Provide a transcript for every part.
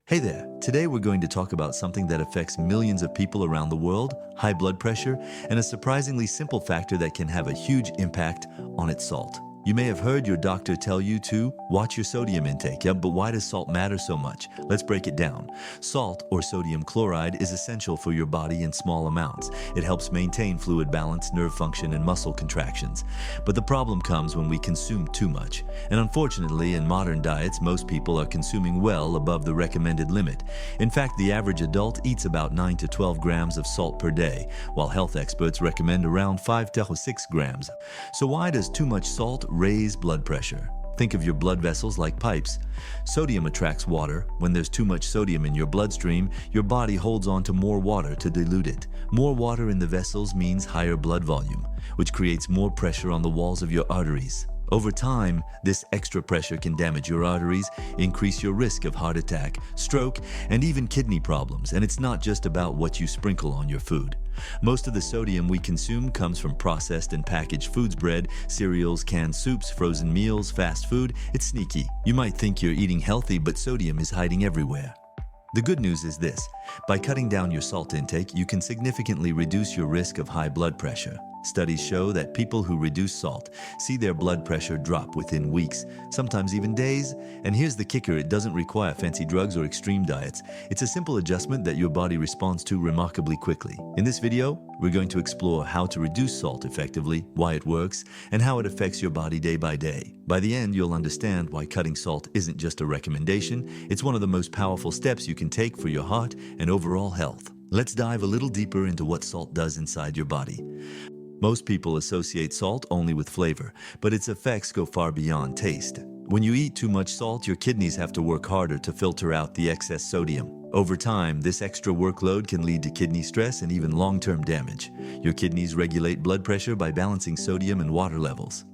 Hey there, today we're going to talk about something that affects millions of people around the world, high blood pressure, and a surprisingly simple factor that can have a huge impact on its salt. You may have heard your doctor tell you to watch your sodium intake, but why does salt matter so much? Let's break it down. Salt, or sodium chloride, is essential for your body in small amounts. It helps maintain fluid balance, nerve function, and muscle contractions. But the problem comes when we consume too much. And unfortunately, in modern diets, most people are consuming well above the recommended limit. In fact, the average adult eats about 9 to 12 grams of salt per day, while health experts recommend around 5 to 6 grams. So why does too much salt raise blood pressure? Think of your blood vessels like pipes. Sodium attracts water. When there's too much sodium in your bloodstream, your body holds on to more water to dilute it. More water in the vessels means higher blood volume, which creates more pressure on the walls of your arteries. Over time, this extra pressure can damage your arteries, increase your risk of heart attack, stroke, and even kidney problems. And it's not just about what you sprinkle on your food. Most of the sodium we consume comes from processed and packaged foods, bread, cereals, canned soups, frozen meals, fast food. It's sneaky. You might think you're eating healthy, but sodium is hiding everywhere. The good news is this: by cutting down your salt intake, you can significantly reduce your risk of high blood pressure. Studies show that people who reduce salt see their blood pressure drop within weeks, sometimes even days. And here's the kicker: it doesn't require fancy drugs or extreme diets. It's a simple adjustment that your body responds to remarkably quickly. In this video, we're going to explore how to reduce salt effectively, why it works, and how it affects your body day by day. By the end, you'll understand why cutting salt isn't just a recommendation. It's one of the most powerful steps you can take for your heart and overall health. Let's dive a little deeper into what salt does inside your body. Most people associate salt only with flavor, but its effects go far beyond taste. When you eat too much salt, your kidneys have to work harder to filter out the excess sodium. Over time, this extra workload can lead to kidney stress and even long-term damage. Your kidneys regulate blood pressure by balancing sodium and water levels.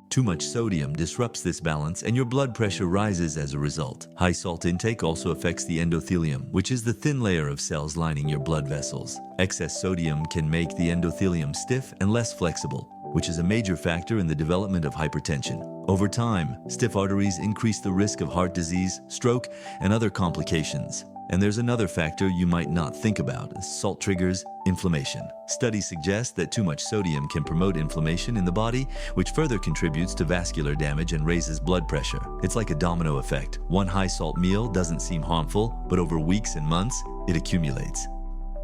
Too much sodium disrupts this balance, and your blood pressure rises as a result. High salt intake also affects the endothelium, which is the thin layer of cells lining your blood vessels. Excess sodium can make the endothelium stiff and less flexible, which is a major factor in the development of hypertension. Over time, stiff arteries increase the risk of heart disease, stroke, and other complications. And there's another factor you might not think about: salt triggers inflammation. Studies suggest that too much sodium can promote inflammation in the body, which further contributes to vascular damage and raises blood pressure. It's like a domino effect. One high salt meal doesn't seem harmful, but over weeks and months, it accumulates.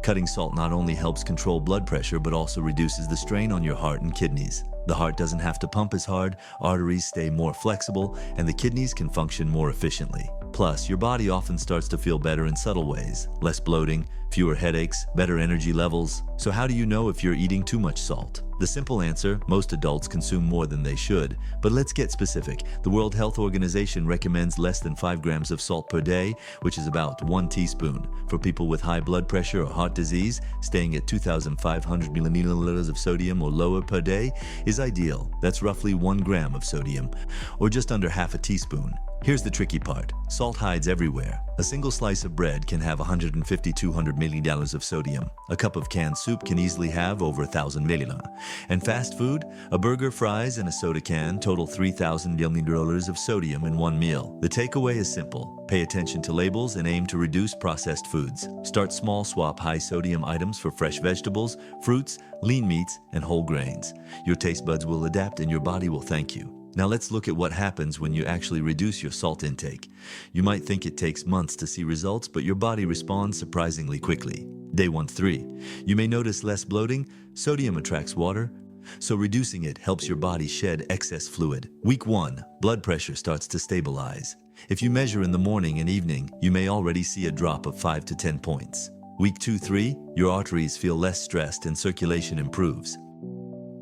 Cutting salt not only helps control blood pressure, but also reduces the strain on your heart and kidneys. The heart doesn't have to pump as hard, arteries stay more flexible, and the kidneys can function more efficiently. Plus, your body often starts to feel better in subtle ways: less bloating, fewer headaches, better energy levels. So how do you know if you're eating too much salt? The simple answer: most adults consume more than they should. But let's get specific. The World Health Organization recommends less than 5 grams of salt per day, which is about 1 teaspoon. For people with high blood pressure or heart disease, staying at 2,500 milliliters of sodium or lower per day is ideal. That's roughly 1 gram of sodium, or just under half a teaspoon. Here's the tricky part: salt hides everywhere. A single slice of bread can have 150-200 milliliters of sodium. A cup of canned soup can easily have over 1,000 milliliters. And fast food, a burger, fries, and a soda can total 3,000 milliliters of sodium in one meal. The takeaway is simple: pay attention to labels and aim to reduce processed foods. Start small, swap high sodium items for fresh vegetables, fruits, lean meats, and whole grains. Your taste buds will adapt and your body will thank you. Now let's look at what happens when you actually reduce your salt intake. You might think it takes months to see results, but your body responds surprisingly quickly. Day 1-3. You may notice less bloating. Sodium attracts water, so reducing it helps your body shed excess fluid. Week 1. Blood pressure starts to stabilize. If you measure in the morning and evening, you may already see a drop of 5 to 10 points. Week 2-3. Your arteries feel less stressed and circulation improves.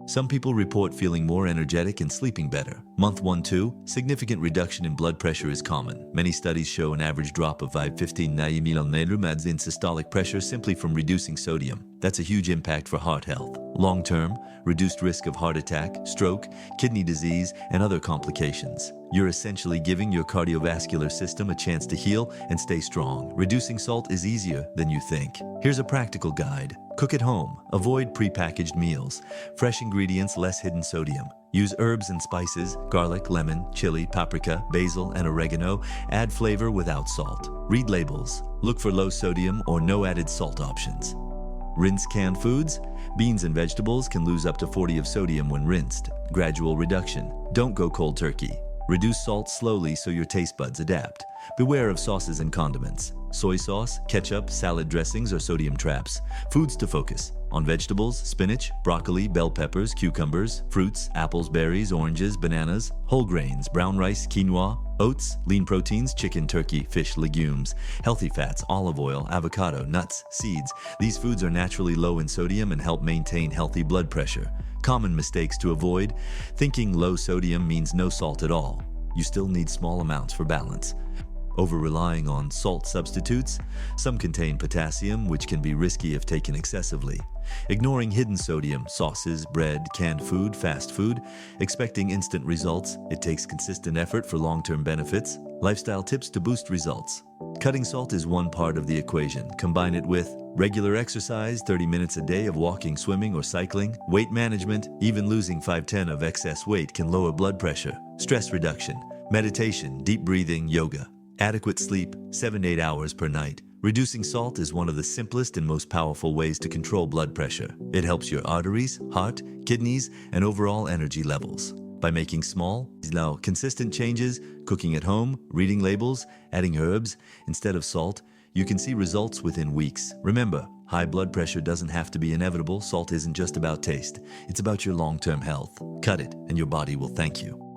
Some people report feeling more energetic and sleeping better. Month 1-2, significant reduction in blood pressure is common. Many studies show an average drop of 5-15 mmHg in systolic pressure simply from reducing sodium. That's a huge impact for heart health. Long-term, reduced risk of heart attack, stroke, kidney disease, and other complications. You're essentially giving your cardiovascular system a chance to heal and stay strong. Reducing salt is easier than you think. Here's a practical guide. Cook at home. Avoid prepackaged meals. Fresh ingredients, less hidden sodium. Use herbs and spices, garlic, lemon, chili, paprika, basil, and oregano. Add flavor without salt. Read labels. Look for low sodium or no added salt options. Rinse canned foods. Beans and vegetables can lose up to 40 of sodium when rinsed. Gradual reduction. Don't go cold turkey. Reduce salt slowly so your taste buds adapt. Beware of sauces and condiments. Soy sauce, ketchup, salad dressings are sodium traps. Foods to focus. On vegetables, spinach, broccoli, bell peppers, cucumbers, fruits, apples, berries, oranges, bananas, whole grains, brown rice, quinoa, oats, lean proteins, chicken, turkey, fish, legumes, healthy fats, olive oil, avocado, nuts, seeds. These foods are naturally low in sodium and help maintain healthy blood pressure. Common mistakes to avoid: thinking low sodium means no salt at all. You still need small amounts for balance. Over-relying on salt substitutes. Some contain potassium, which can be risky if taken excessively. Ignoring hidden sodium, sauces, bread, canned food, fast food. Expecting instant results. It takes consistent effort for long-term benefits. Lifestyle tips to boost results. Cutting salt is one part of the equation. Combine it with regular exercise, 30 minutes a day of walking, swimming, or cycling. Weight management. Even losing 5-10 of excess weight can lower blood pressure. Stress reduction. Meditation, deep breathing, yoga. Adequate sleep, 7 to 8 hours per night. Reducing salt is one of the simplest and most powerful ways to control blood pressure. It helps your arteries, heart, kidneys, and overall energy levels. By making small, now consistent changes, cooking at home, reading labels, adding herbs instead of salt, you can see results within weeks. Remember, high blood pressure doesn't have to be inevitable. Salt isn't just about taste. It's about your long-term health. Cut it, and your body will thank you.